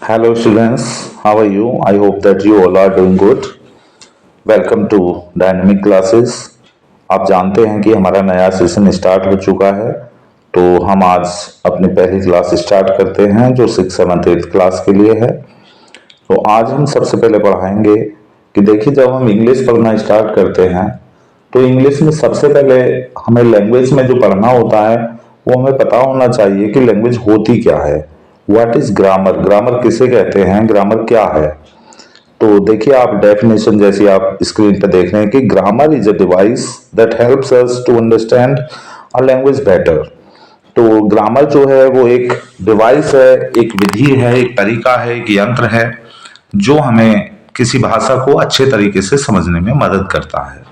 Hello students, how are you? I hope that you all are doing good. Welcome to Dynamic Classes. आप जानते हैं कि हमारा नया सेशन स्टार्ट हो चुका है, तो हम आज अपनी पहली क्लास स्टार्ट करते हैं जो 6th 7th 8th क्लास के लिए है। तो आज हम सबसे पहले पढ़ाएंगे कि देखिए जब हम इंग्लिश पढ़ना स्टार्ट करते हैं तो इंग्लिश में सबसे पहले हमें लैंग्वेज में जो पढ़ना होता है वो हमें पता होना चाहिए कि लैंग्वेज होती क्या है। व्हाट इज ग्रामर, ग्रामर किसे कहते हैं, ग्रामर क्या है। तो देखिए आप डेफिनेशन जैसी आप स्क्रीन पर देख रहे हैं कि grammar is a device that helps us to understand a language better. तो ग्रामर जो है वो एक डिवाइस है, एक विधि है, एक तरीका है, एक यंत्र है जो हमें किसी भाषा को अच्छे तरीके से समझने में मदद करता है।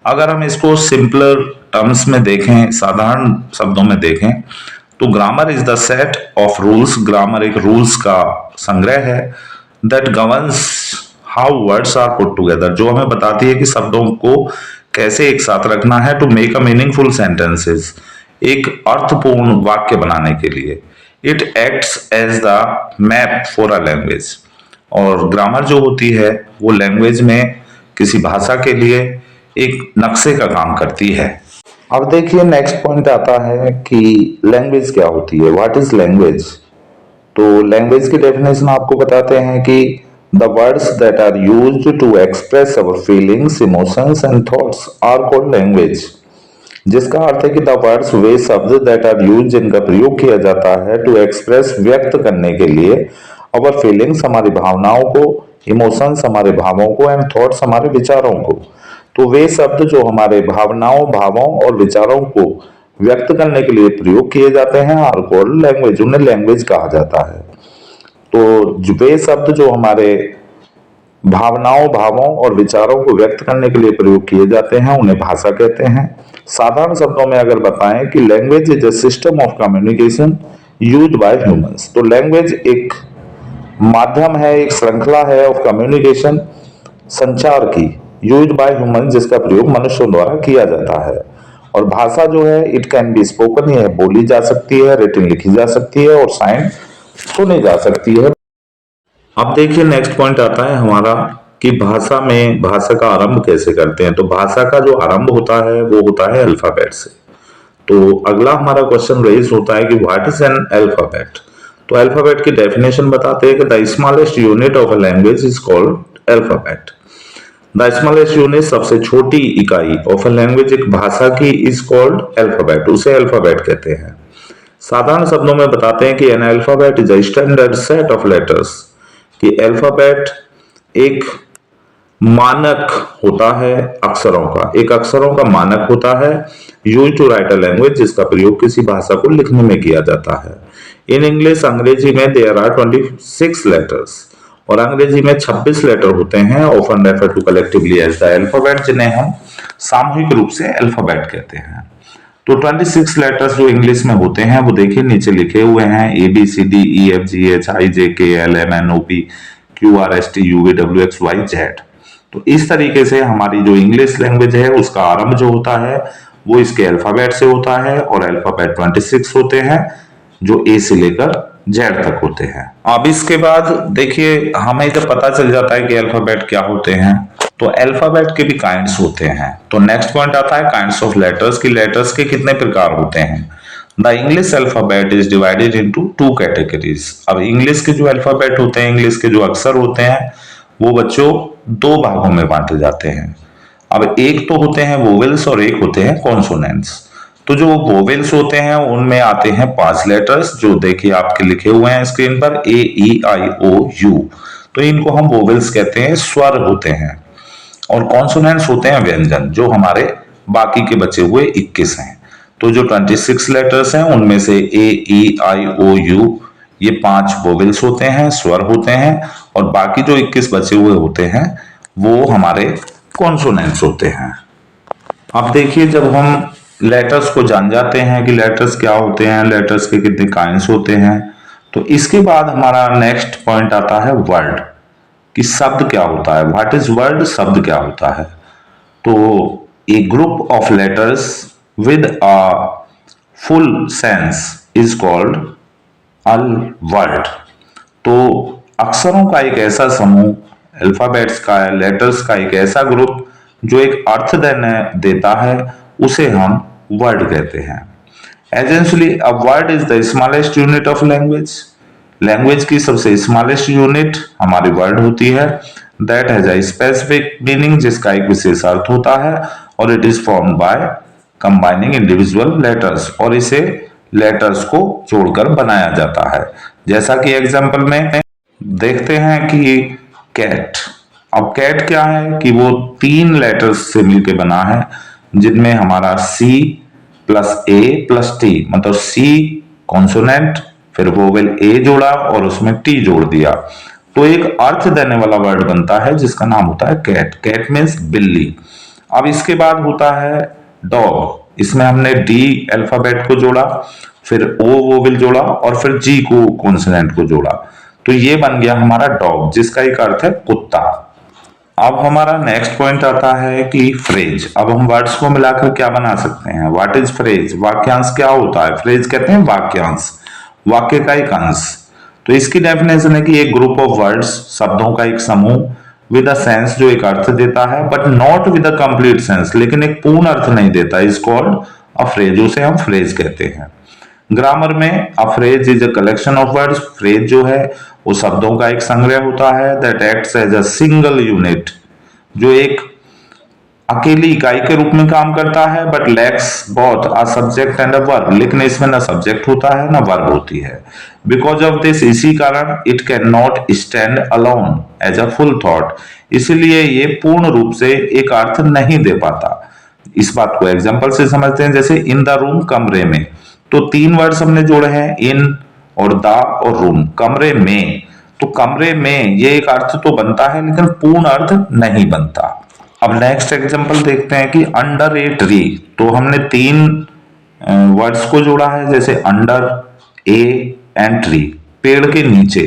अगर हम इसको सिंपलर टर्म्स में देखें, साधारण शब्दों में देखें, तो grammar is the set of rules. Grammar एक रूल्स का संग्रह है that governs how words are put together, जो हमें बताती है कि शब्दों को कैसे एक साथ रखना है to make a meaningful sentences, एक अर्थपूर्ण वाक्य बनाने के लिए। It acts as the map for a language. और ग्रामर जो होती है वो लैंग्वेज में किसी भाषा के लिए एक नक्शे का काम करती है। अब देखिए नेक्स्ट पॉइंट आता है कि लैंग्वेज क्या होती है, व्हाट इज लैंग्वेज। तो लैंग्वेज की डेफिनेशन आपको बताते हैं कि the words that are used to express our feelings, emotions and thoughts are called language. जिसका अर्थ है कि द वर्ड्स वे शब्द दैट आर यूज, जिनका प्रयोग किया जाता है टू एक्सप्रेस, व्यक्त करने के लिए, अवर फीलिंग्स, हमारी भावनाओं को, इमोशंस, हमारे भावों को, एंड थॉट्स, हमारे विचारों को। तो वे शब्द जो हमारे भावनाओं, भावों और विचारों को व्यक्त करने के लिए प्रयोग किए जाते हैं आर कॉल्ड लैंग्वेज, उन्हें लैंग्वेज कहा जाता है। तो वे शब्द जो हमारे भावनाओं, भावों और विचारों को व्यक्त करने के लिए प्रयोग किए जाते हैं उन्हें भाषा कहते हैं। साधारण शब्दों में अगर बताएं कि language is a system of communication used by humans. तो लैंग्वेज एक माध्यम है, एक श्रृंखला है ऑफ कम्युनिकेशन, संचार की, यूज्ड बाय ह्यूमन, जिसका प्रयोग मनुष्यों द्वारा किया जाता है। और भाषा जो है इट कैन बी स्पोकन, यह बोली जा सकती है, रिटन लिखी जा सकती है और साइन सुनी जा सकती है। अब देखिए नेक्स्ट पॉइंट आता है हमारा कि भाषा में भाषा का आरंभ कैसे करते हैं। तो भाषा का जो आरंभ होता है वो होता है अल्फाबेट से। तो अगला हमारा क्वेश्चन रेज होता है कि व्हाट इज एन अल्फाबेट। तो अल्फाबेट की डेफिनेशन बताते हैं कि the smallest unit of a language is called alphabet. The smallest unit, सबसे छोटी इकाई, ऑफ अ लैंग्वेज, एक भाषा की, इज कॉल्ड अल्फाबेट, उसे अल्फाबेट कहते हैं। साधारण शब्दों में बताते हैं कि an alphabet is a standard set of letters, कि अल्फाबेट एक मानक होता है अक्षरों का, एक अक्षरों का मानक होता है, use to write a language, जिसका प्रयोग किसी भाषा को लिखने में किया जाता है। इन इंग्लिश, अंग्रेजी में देयर आर 26 लेटर्स, और अंग्रेजी में 26 लेटर होते हैं। Often refer to collectively as the alphabet, जिन्हें हम सामूहिक रूप से अल्फाबेट कहते हैं। तो 26 लेटर्स जो इंग्लिश में होते हैं वो देखिए नीचे लिखे हुए हैं, A B C D E F G H I J K L M N O P Q R S T U V W X Y Z. तो इस तरीके से हमारी जो इंग्लिश लैंग्वेज है उसका आरंभ जो होता है वो इसके अल्फाबेट से होता है, और अल्फाबेट 26 होते हैं जो ए से लेकर जेड तक होते हैं। अब इसके बाद देखिए हमें जब पता चल जाता है कि अल्फाबेट क्या होते हैं, तो अल्फाबेट के भी काइंड्स होते हैं। तो नेक्स्ट पॉइंट आता है काइंड्स ऑफ लेटर्स, की लेटर्स के कितने प्रकार होते हैं। The English alphabet is divided into two categories. अब इंग्लिश के जो अल्फाबेट होते हैं, इंग्लिश के जो अक्षर होते हैं, वो बच्चों दो भागों में बांटे जाते हैं। अब एक तो होते हैं वोवेल्स और एक होते हैं कॉन्सोनेंट्स। तो जो वोवेल्स होते हैं उनमें आते हैं 5 लेटर्स, जो देखिए आपके लिखे हुए हैं स्क्रीन पर, ए ई आई ओ यू। तो इनको हम वोवेल्स कहते हैं, स्वर होते हैं। और कॉन्सोनेंट्स होते हैं व्यंजन, जो हमारे बाकी के बचे हुए 21 हैं। तो जो 26 लेटर्स हैं उनमें से ए ई आई ओ यू, ये 5 वोवेल्स होते हैं, स्वर होते हैं, और बाकी जो 21 बचे हुए होते हैं वो हमारे कॉन्सोनेंट्स होते हैं। अब देखिए जब हम लेटर्स को जान जाते हैं कि लेटर्स क्या होते हैं, लेटर्स के कितने काइंड्स होते हैं, तो इसके बाद हमारा नेक्स्ट पॉइंट आता है वर्ड, कि शब्द क्या होता है। व्हाट इज वर्ड, शब्द क्या होता है। तो a group of letters with a full sense is called a word. तो अक्षरों का एक ऐसा समूह, अल्फाबेट्स का, लेटर्स का एक ऐसा ग्रुप जो एक अर्थ देता है, उसे हम वर्ड कहते हैं। Essentially a word is the smallest unit of language. Language की सबसे स्मॉलेस्ट यूनिट हमारी वर्ड होती है। That has a specific meaning, जिसका एक विशेष अर्थ होता है, और it is formed by combining individual letters, और इसे लेटर्स को जोड़कर बनाया जाता है। जैसा कि एग्जाम्पल में देखते हैं कि कैट। अब कैट क्या है कि वो 3 लेटर्स से मिलकर बना है, जिनमें हमारा सी प्लस ए प्लस टी, मतलब सी कॉन्सोनेंट, फिर वोवेल ए जोड़ा और उसमें टी जोड़ दिया, तो एक अर्थ देने वाला वर्ड बनता है जिसका नाम होता है कैट। कैट मीन्स बिल्ली। अब इसके बाद होता है डॉग। इसमें हमने डी अल्फाबेट को जोड़ा, फिर ओ वोवेल जोड़ा, और फिर जी को कॉन्सोनेंट को जोड़ा, तो ये बन गया हमारा डॉग, जिसका एक अर्थ है कुत्ता। अब हमारा नेक्स्ट पॉइंट आता है कि फ्रेज। अब हम वर्ड्स को मिलाकर क्या बना सकते हैं? What is phrase? वाक्यांश क्या होता है? फ्रेज कहते हैं वाक्यांश, वाक्य का एक अंश। तो इसकी डेफिनेशन है कि एक ग्रुप ऑफ वर्ड्स, शब्दों का एक समूह, विद अ सेंस, जो एक अर्थ देता है, but not with a complete sense, लेकिन एक पूर्ण अर्थ नहीं देता, इज कॉल्ड अ फ्रेज, उसे हम फ्रेज कहते हैं। ग्रामर में a phrase is a collection of words. Phrase जो है वो शब्दों का एक संग्रह होता है, that acts as a single unit, जो एक अकेली इकाई के रूप में काम करता है, but lakhs both a subject and a verb, लेकिन इसमें ना सब्जेक्ट होता है ना वर्ब होती है। बिकॉज ऑफ दिस, इसी कारण, it can not stand alone as a full thought, इसलिए ये पूर्ण रूप से एक अर्थ नहीं दे पाता। इस बात को एग्जाम्पल से समझते हैं, जैसे इन द रूम, कमरे में, तो 3 वर्ड्स हमने जोड़े हैं, इन और द और रूम। कमरे में, तो कमरे में ये एक अर्थ तो बनता है, लेकिन पूर्ण अर्थ नहीं बनता। अब नेक्स्ट एग्जांपल देखते हैं कि अंडर ए ट्री। तो हमने 3 वर्ड्स को जोड़ा है, जैसे अंडर, ए एंड ट्री, पेड़ के नीचे।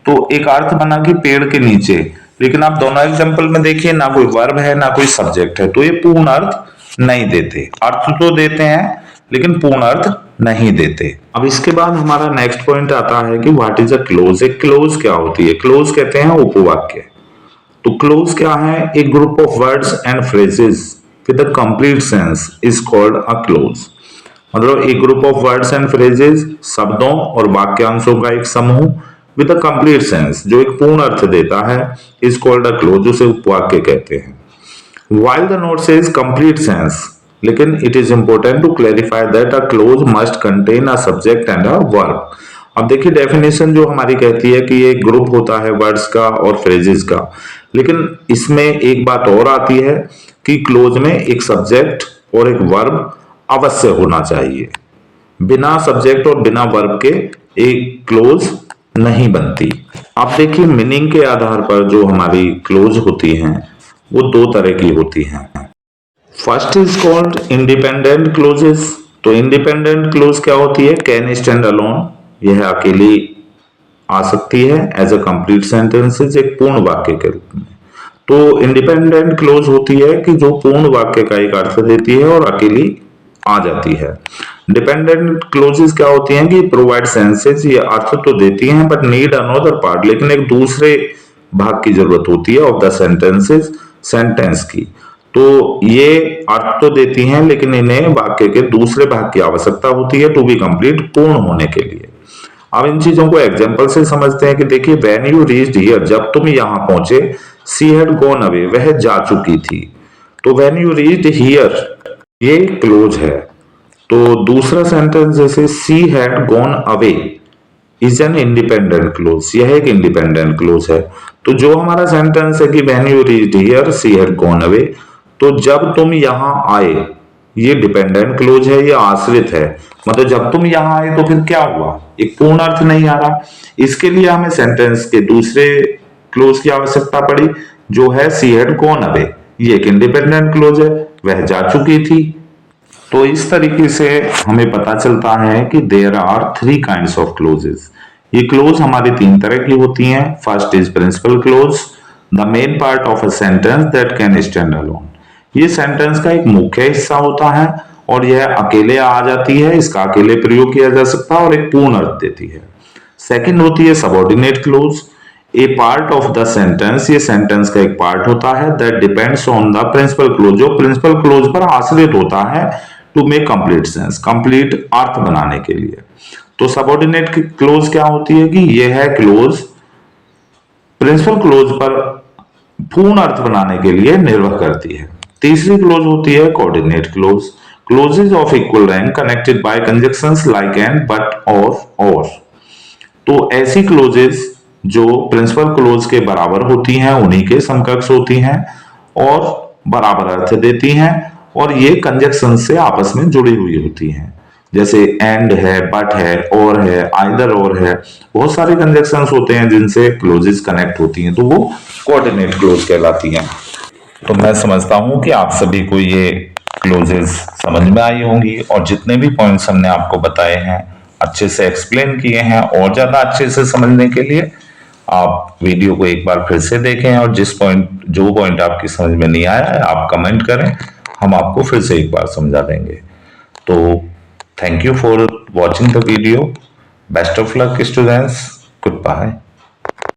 तो एक अर्थ बना कि पेड़ के नीचे, लेकिन आप दोनों एग्जांपल में देखिए, ना कोई वर्ब है ना कोई सब्जेक्ट है, तो ये पूर्ण अर्थ नहीं देते। अर्थ तो देते हैं लेकिन पूर्ण अर्थ नहीं देते। अब इसके बाद हमारा नेक्स्ट पॉइंट आता है कि व्हाट इज अ क्लोज। एक क्लोज क्या होती है? क्लोज कहते हैं उपवाक्य। तो क्लोज क्या है? एक group of words and phrases with a complete sense is called a close. मतलब एक group of words and phrases, शब्दों और वाक्यांशों का एक समूह विद अ कंप्लीट सेंस, जो एक पूर्ण अर्थ देता है, इज कॉल्ड अ क्लोज, उसे उपवाक्य कहते हैं। While the note says complete sense, लेकिन it is important to clarify that a clause must contain a subject and a verb. अब देखिए डेफिनेशन जो हमारी कहती है कि ये ग्रुप होता है वर्ड्स का और फ्रेजेस का, लेकिन इसमें एक बात और आती है कि क्लोज में एक सब्जेक्ट और एक वर्ब अवश्य होना चाहिए। बिना सब्जेक्ट और बिना वर्ब के एक क्लोज नहीं बनती। आप देखिए मीनिंग के आधार पर जो हमारी क्लोज होती हैं वो 2 तरह की होती हैं। First is called independent clauses. तो इंडिपेंडेंट क्लोज क्या होती है? कैन स्टैंड अलोन, यह अकेली आ सकती है, एज अ कंप्लीट सेंटेंसेस, एक पूर्ण वाक्य के रूप में। तो इंडिपेंडेंट क्लोज होती है कि जो पूर्ण वाक्य का एक अर्थ देती है और अकेली आ जाती है। डिपेंडेंट क्लोजेस क्या होती हैं कि प्रोवाइड सेंसेस, ये अर्थ तो देती हैं बट नीड अनदर पार्ट, लेकिन एक दूसरे भाग की जरूरत होती है ऑफ द सेंटेंसेस, सेंटेंस की। तो ये अर्थ तो देती हैं लेकिन इन्हें वाक्य के दूसरे भाग की आवश्यकता होती है टू बी कंप्लीट, पूर्ण होने के लिए। अब इन चीजों को एग्जांपल से समझते हैं कि देखिए व्हेन यू रीच्ड हियर, जब तुम यहां पहुंचे, सी हैड गॉन अवे, वह जा चुकी थी। तो व्हेन यू रीच्ड हियर ये क्लोज है। तो दूसरा सेंटेंस जैसे she had gone away is an independent clause, यह एक इंडिपेंडेंट क्लोज है। तो जो हमारा सेंटेंस है कि when you reached here she had gone away, तो जब तुम यहां आए, ये डिपेंडेंट क्लोज है, ये आश्रित है। मतलब जब तुम यहां आए तो फिर क्या हुआ? एक पूर्ण अर्थ नहीं आ रहा। इसके लिए हमें सेंटेंस के दूसरे क्लोज की आवश्यकता पड़ी, जो है सी हैड गॉन अवे। ये एक इंडिपेंडेंट क्लोज है, वह जा चुकी थी। तो इस तरीके से हमें पता चलता है कि there are 3 kinds of clauses. ये क्लोज हमारी 3 तरह की होती हैं। First is principal clause, the main part of a sentence that can stand alone. ये सेंटेंस का एक मुख्य हिस्सा होता है और यह अकेले आ जाती है, इसका अकेले प्रयोग किया जा सकता है और एक पूर्ण अर्थ देती है। सेकंड होती है subordinate clause. A part of the sentence, ये सेंटेंस का एक पार्ट होता है, that depends on the principal clause, जो प्रिंसिपल क्लोज पर आश्रित होता है, to make complete sense, complete अर्थ बनाने के लिए। तो सबऑर्डिनेट क्लोज क्या होती है कि यह है क्लोज प्रिंसिपल क्लोज पर पूर्ण अर्थ बनाने के लिए निर्भर करती है। तीसरी क्लोज होती है coordinate clause, clauses of equal rank connected by conjunctions like and, but, और। तो ऐसी क्लोजेस जो प्रिंसिपल क्लोज के बराबर होती हैं, उन्हीं के समकक्ष होती हैं और बराबर अर्थ देती हैं, और ये कंजक्शन से आपस में जुड़ी हुई होती हैं। जैसे एंड है, बट है, और है, आइदर और है, बहुत सारे कंजक्शंस होते हैं जिनसे क्लोजेस कनेक्ट होती हैं, तो वो कोऑर्डिनेट क्लोज कहलाती हैं। तो मैं समझता हूं कि आप सभी को ये क्लोजेस समझ में आई होंगी, और जितने भी पॉइंट्स हमने आपको बताए हैं अच्छे से एक्सप्लेन किए हैं। और ज्यादा अच्छे से समझने के लिए आप वीडियो को एक बार फिर से देखें, और जो पॉइंट आपकी समझ में नहीं आया है आप कमेंट करें, हम आपको फिर से एक बार समझा देंगे। तो thank you for watching the video, best of luck students, good bye.